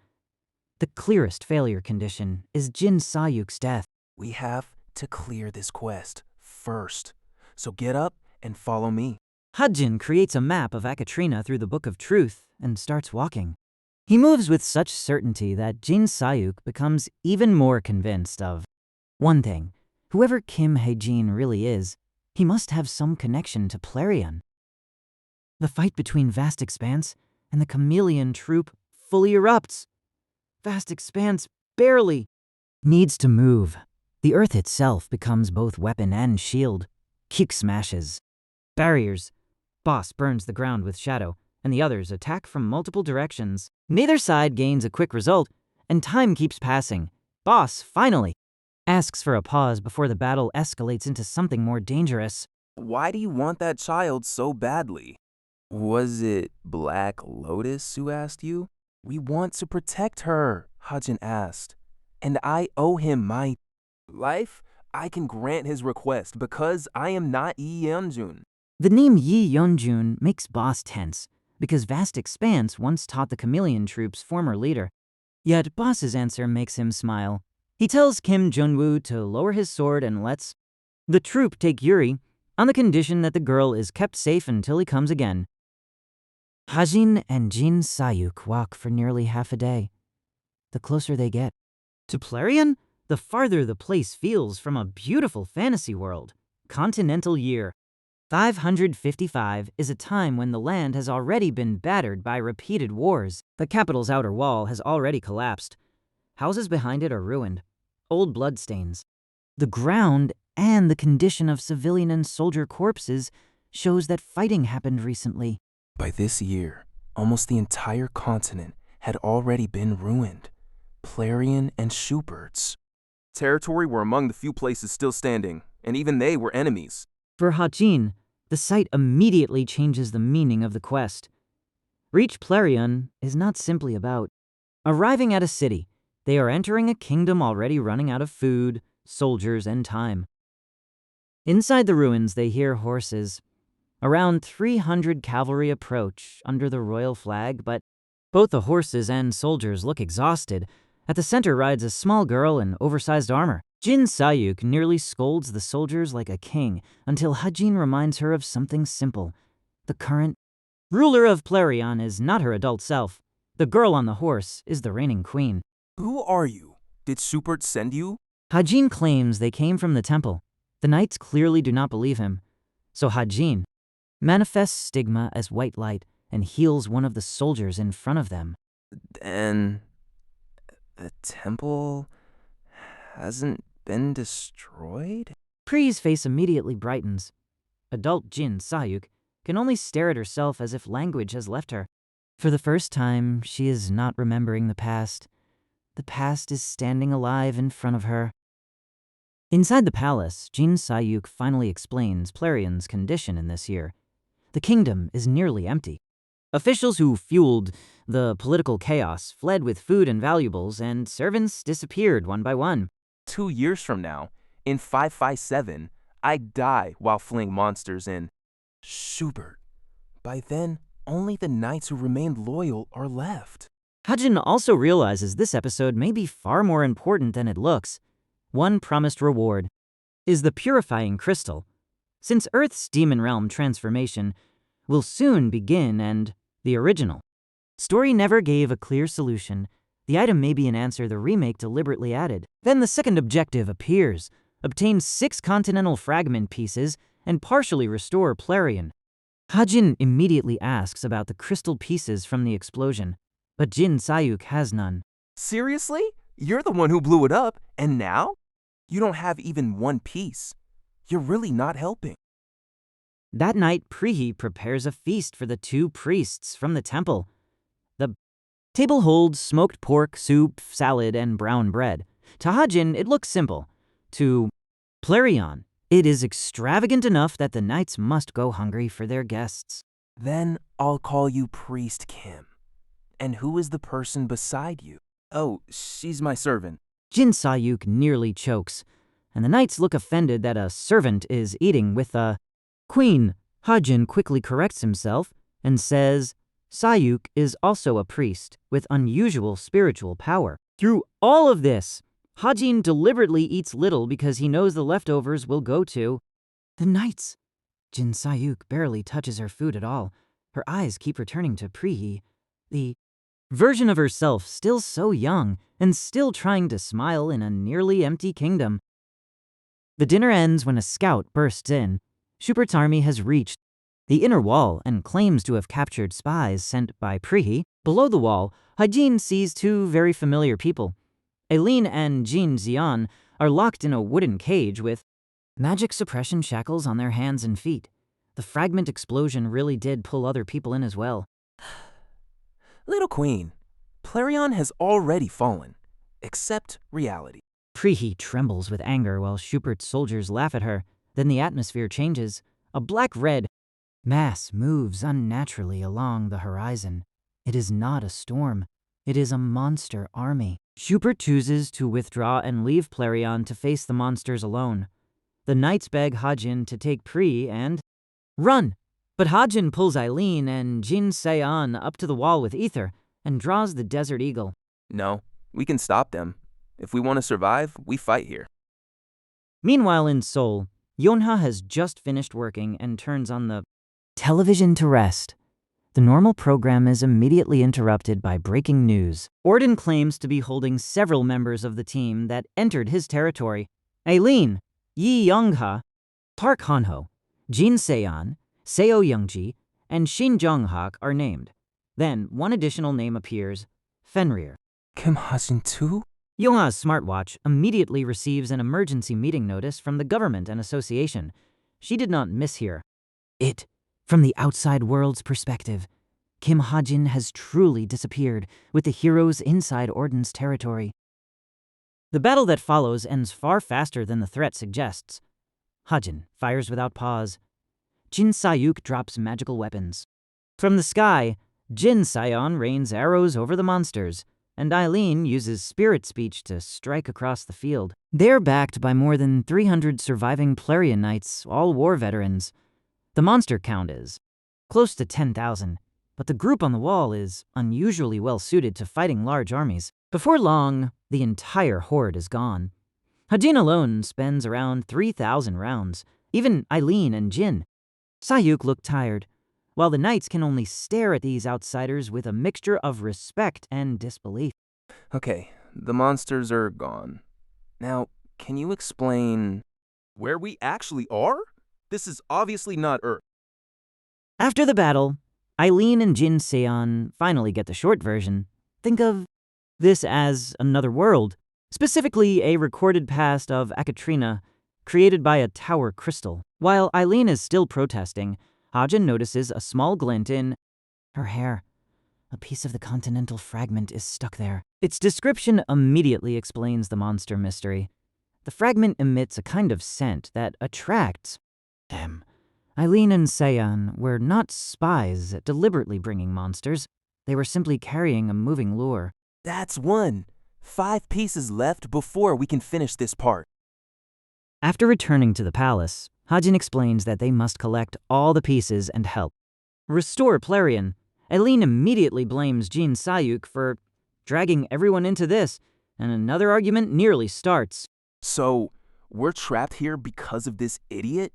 The clearest failure condition is Jin Sahyuk's death. We have to clear this quest first. So get up and follow me. Hajin creates a map of Akatrina through the Book of Truth and starts walking. He moves with such certainty that Jin Sahyuk becomes even more convinced of one thing. Whoever Kim Hae-jin really is, he must have some connection to Plarion. The fight between Vast Expanse and the chameleon troop fully erupts. Vast Expanse barely needs to move. The earth itself becomes both weapon and shield. Kick smashes. Barriers. Boss burns the ground with shadow, and the others attack from multiple directions. Neither side gains a quick result, and time keeps passing. Boss, finally, asks for a pause before the battle escalates into something more dangerous. Why do you want that child so badly? Was it Black Lotus who asked you? We want to protect her, Hajin asked. And I owe him my life? I can grant his request because I am not Yi Yeonjun. The name Yi Yeonjun makes Boss tense, because Vast Expanse once taught the chameleon troop's former leader. Yet Boss's answer makes him smile. He tells Kim Jun-woo to lower his sword and lets the troop take Yuri, on the condition that the girl is kept safe until he comes again. Hajin and Jin Sahyuk walk for nearly half a day. The closer they get to Plarion, the farther the place feels from a beautiful fantasy world. Continental year 555 is a time when the land has already been battered by repeated wars. The capital's outer wall has already collapsed. Houses behind it are ruined. Old bloodstains. The ground and the condition of civilian and soldier corpses shows that fighting happened recently. By this year, almost the entire continent had already been ruined. Plarion and Schubert's territory were among the few places still standing, and even they were enemies. For Hajin, the sight immediately changes the meaning of the quest. Reach Plarion is not simply about arriving at a city. They are entering a kingdom already running out of food, soldiers, and time. Inside the ruins, they hear horses. Around 300 cavalry approach under the royal flag, but both the horses and soldiers look exhausted. At the center rides a small girl in oversized armor. Jin Sahyuk nearly scolds the soldiers like a king until Hajin reminds her of something simple. The current ruler of Plarion is not her adult self. The girl on the horse is the reigning queen. Who are you? Did Schubert send you? Hajin claims they came from the temple. The knights clearly do not believe him. So Hajin manifests stigma as white light and heals one of the soldiers in front of them. Then the temple hasn't been destroyed? Pree's face immediately brightens. Adult Jin Sahyuk can only stare at herself as if language has left her. For the first time, she is not remembering the past. The past is standing alive in front of her. Inside the palace, Jin Sahyuk finally explains Plarion's condition in this year. The kingdom is nearly empty. Officials who fueled the political chaos fled with food and valuables, and servants disappeared one by one. 2 years from now, in 557, I die while fleeing monsters in Schubert. By then, only the knights who remained loyal are left. Hajin also realizes this episode may be far more important than it looks. One promised reward is the purifying crystal. Since Earth's demon realm transformation will soon begin and the original story never gave a clear solution, The item may be an answer the remake deliberately added. Then the second objective appears. Obtain 6 continental fragment pieces and partially restore Plarion. Hajin immediately asks about the crystal pieces from the explosion, but Jin Sahyuk has none. Seriously? You're the one who blew it up, and now? You don't have even one piece. You're really not helping. That night, Prihi prepares a feast for the 2 priests from the temple. The table holds smoked pork, soup, salad, and brown bread. To Hajin, it looks simple. To Plarion, it is extravagant enough that the knights must go hungry for their guests. Then I'll call you Priest Kim. And who is the person beside you? Oh, she's my servant. Jin Sahyuk nearly chokes, and the knights look offended that a servant is eating with a queen. Hajin quickly corrects himself and says Sahyuk is also a priest with unusual spiritual power. Through all of this, Hajin deliberately eats little because he knows the leftovers will go to the knights. Jin Sahyuk barely touches her food at all. Her eyes keep returning to Prihi, the version of herself still so young and still trying to smile in a nearly empty kingdom. The dinner ends when a scout bursts in. Schubert's army has reached the inner wall and claims to have captured spies sent by Prihi. Below the wall, Hajin sees 2 very familiar people. Aileen and Jin Xian are locked in a wooden cage with magic suppression shackles on their hands and feet. The fragment explosion really did pull other people in as well. Little Queen, Plarion has already fallen. Accept reality. Prihi trembles with anger while Schubert's soldiers laugh at her. Then the atmosphere changes. A black-red mass moves unnaturally along the horizon. It is not a storm. It is a monster army. Schubert chooses to withdraw and leave Plarion to face the monsters alone. The knights beg Hajin to take Pri and run. But Hajin pulls Aileen and Jin Sayon up to the wall with ether and draws the Desert Eagle. No, we can stop them. If we want to survive, we fight here. Meanwhile in Seoul, Yonha has just finished working and turns on the television to rest. The normal program is immediately interrupted by breaking news. Orden claims to be holding several members of the team that entered his territory. Aileen, Yi Youngha, Park Hanho, Jin Seon, Seo Youngji, and Shin Jong-hak are named. Then one additional name appears, Fenrir. Kim Hajin too? Yongha's smartwatch immediately receives an emergency meeting notice from the government and association. She did not mishear it. From the outside world's perspective, Kim Hajin has truly disappeared with the heroes inside Orden's territory. The battle that follows ends far faster than the threat suggests. Hajin fires without pause. Jin Sahyuk drops magical weapons. From the sky, Jin Sayon rains arrows over the monsters, and Aileen uses spirit speech to strike across the field. They're backed by more than 300 surviving Plarion knights, all war veterans. The monster count is close to 10,000, but the group on the wall is unusually well suited to fighting large armies. Before long, the entire horde is gone. Hajin alone spends around 3,000 rounds, even Aileen and Jin. Sahyuk look tired, while the knights can only stare at these outsiders with a mixture of respect and disbelief. Okay, the monsters are gone. Now, can you explain where we actually are? This is obviously not Earth. After the battle, Aileen and Jin Seon finally get the short version. Think of this as another world, specifically a recorded past of Akatrina, created by a tower crystal. While Aileen is still protesting, Hajin notices a small glint in her hair. A piece of the continental fragment is stuck there. Its description immediately explains the monster mystery. The fragment emits a kind of scent that attracts them. Aileen and Seon were not spies deliberately bringing monsters. They were simply carrying a moving lure. That's one. 5 pieces left before we can finish this part. After returning to the palace, Hajin explains that they must collect all the pieces and help restore Plarion. Aileen immediately blames Jin Sahyuk for dragging everyone into this, and another argument nearly starts. So, we're trapped here because of this idiot?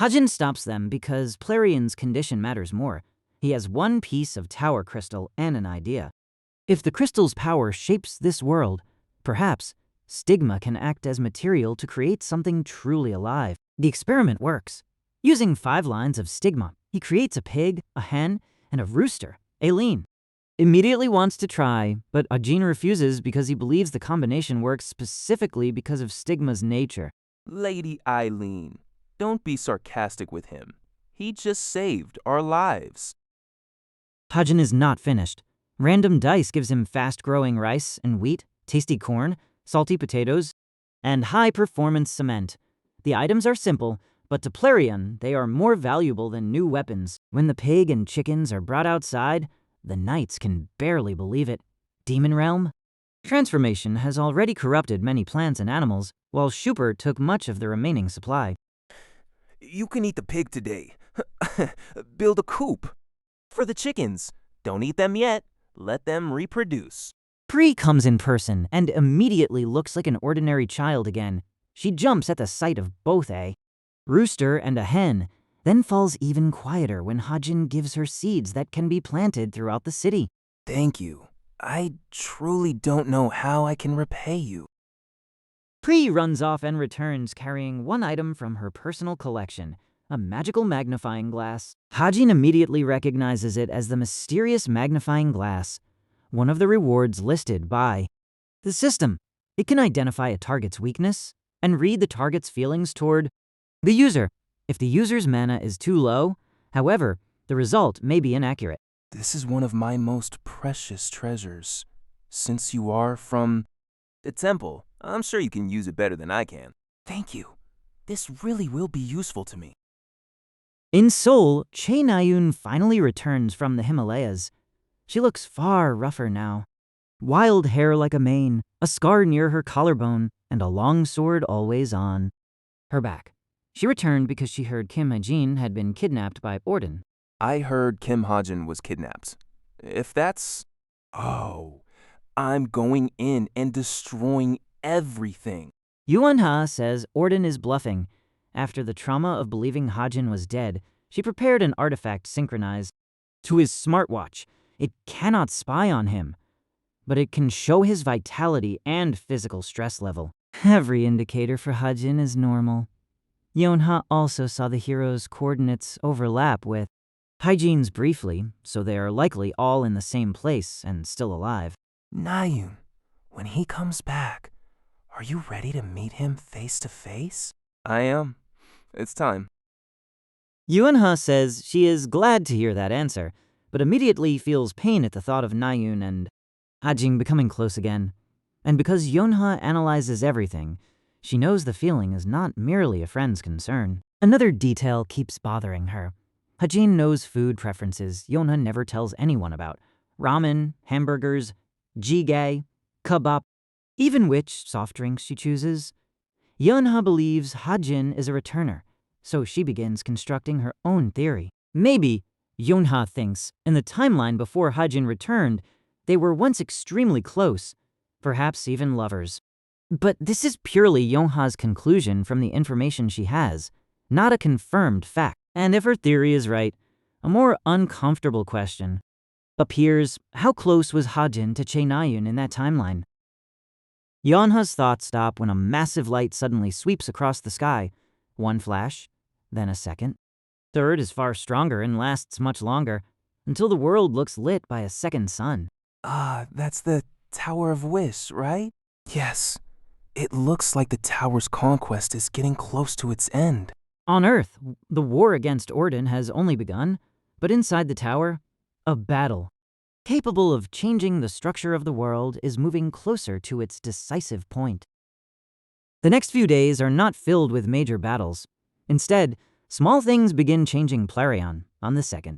Hajin stops them because Plarion's condition matters more. He has one piece of tower crystal and an idea. If the crystal's power shapes this world, perhaps stigma can act as material to create something truly alive. The experiment works. Using 5 lines of stigma, he creates a pig, a hen, and a rooster. Aileen immediately wants to try, but Hajin refuses because he believes the combination works specifically because of stigma's nature. Lady Eileen, don't be sarcastic with him. He just saved our lives. Hajin is not finished. Random dice gives him fast-growing rice and wheat, tasty corn, salty potatoes, and high-performance cement. The items are simple, but to Plarion, they are more valuable than new weapons. When the pig and chickens are brought outside, the knights can barely believe it. Demon Realm? Transformation has already corrupted many plants and animals, while Schubert took much of the remaining supply. You can eat the pig today. Build a coop. For the chickens, don't eat them yet. Let them reproduce. Pri comes in person and immediately looks like an ordinary child again. She jumps at the sight of both a rooster and a hen, then falls even quieter when Hajin gives her seeds that can be planted throughout the city. Thank you. I truly don't know how I can repay you. Pri runs off and returns carrying one item from her personal collection, a magical magnifying glass. Hajin immediately recognizes it as the mysterious magnifying glass, one of the rewards listed by the system. It can identify a target's weakness and read the target's feelings toward the user. If the user's mana is too low, however, the result may be inaccurate. This is one of my most precious treasures. Since you are from the temple, I'm sure you can use it better than I can. Thank you. This really will be useful to me. In Seoul, Che Nayun finally returns from the Himalayas. She looks far rougher now. Wild hair like a mane, a scar near her collarbone, and a long sword always on her back. She returned because she heard Kim Hajin had been kidnapped by Orden. I heard Kim Hajin was kidnapped. If that's... Oh, I'm going in and destroying everything. Yuan Ha says Orden is bluffing. After the trauma of believing Hajin was dead, she prepared an artifact synchronized to his smartwatch. It cannot spy on him, but it can show his vitality and physical stress level. Every indicator for Hajin is normal. Yonha also saw the hero's coordinates overlap with Hajin's briefly, so they are likely all in the same place and still alive. Nayun, when he comes back, are you ready to meet him face to face? I am. It's time. Yuanha says she is glad to hear that answer, but immediately feels pain at the thought of Nayun and Hajin becoming close again. And because Yonha analyzes everything, she knows the feeling is not merely a friend's concern. Another detail keeps bothering her. Hajin knows food preferences Yonha never tells anyone about. Ramen, hamburgers, jjigae, kebab, even which soft drinks she chooses. Yonha believes Hajin is a returner, so she begins constructing her own theory. Maybe, Yonha thinks, in the timeline before Hajin returned, they were once extremely close, perhaps even lovers. But this is purely Yonha's conclusion from the information she has, not a confirmed fact. And if her theory is right, a more uncomfortable question appears: how close was Hajin to Che Nayun in that timeline? Yonha's thoughts stop when a massive light suddenly sweeps across the sky. One flash, then a second. Third is far stronger and lasts much longer, until the world looks lit by a second sun. That's the Tower of Wish, right? Yes. It looks like the tower's conquest is getting close to its end. On Earth, the war against Orden has only begun, but inside the tower, a battle capable of changing the structure of the world is moving closer to its decisive point. The next few days are not filled with major battles. Instead, small things begin changing Plarion on the second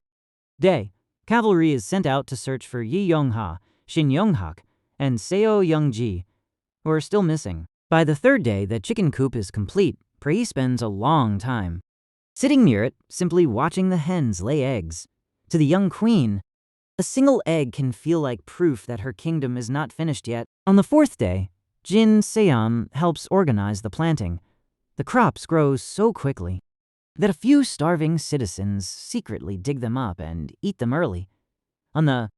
day. Cavalry is sent out to search for Yi Yongha, Shin Yonghak, and Seo Youngji, who are still missing. By the third day, the chicken coop is complete. Prei spends a long time sitting near it, simply watching the hens lay eggs. To the young queen, a single egg can feel like proof that her kingdom is not finished yet. On the fourth day, Jin Sahyuk helps organize the planting. The crops grow so quickly that a few starving citizens secretly dig them up and eat them early. On the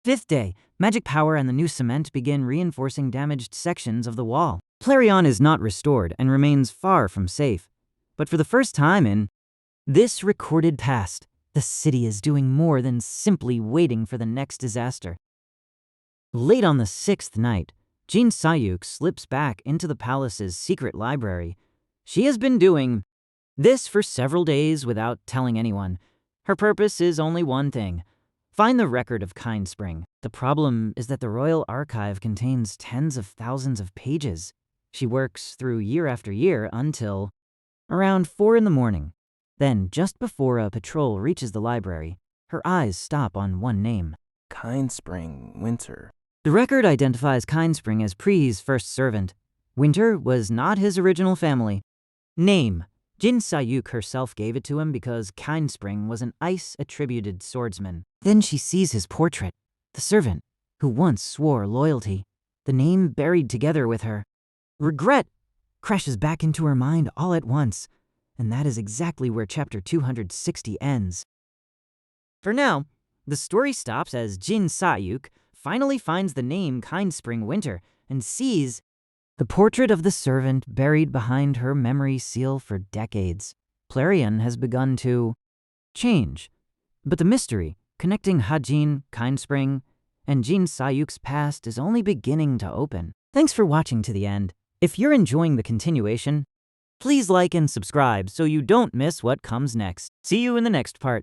Fifth day, magic power and the new cement begin reinforcing damaged sections of the wall. Plarion is not restored and remains far from safe. But for the first time in this recorded past, the city is doing more than simply waiting for the next disaster. Late on the sixth night, Jin Sahyuk slips back into the palace's secret library. She has been doing this for several days without telling anyone. Her purpose is only one thing: find the record of Kind Spring. The problem is that the royal archive contains tens of thousands of pages. She works through year after year until around 4 in the morning. Then, just before a patrol reaches the library, her eyes stop on one name. Kind Spring, Winter. The record identifies Kind Spring as Prihe's first servant. Winter was not his original family. Name: Jin Sahyuk herself gave it to him because Kind Spring was an ice-attributed swordsman. Then she sees his portrait, the servant who once swore loyalty, the name buried together with her. Regret crashes back into her mind all at once, and that is exactly where chapter 260 ends. For now, the story stops as Jin Sahyuk finally finds the name Kind Spring Winter and sees the portrait of the servant buried behind her memory seal for decades. Plarion has begun to change, but the mystery connecting Hajin, Kind Spring, and Jin Sahyuk's past is only beginning to open. Thanks for watching to the end. If you're enjoying the continuation, please like and subscribe so you don't miss what comes next. See you in the next part.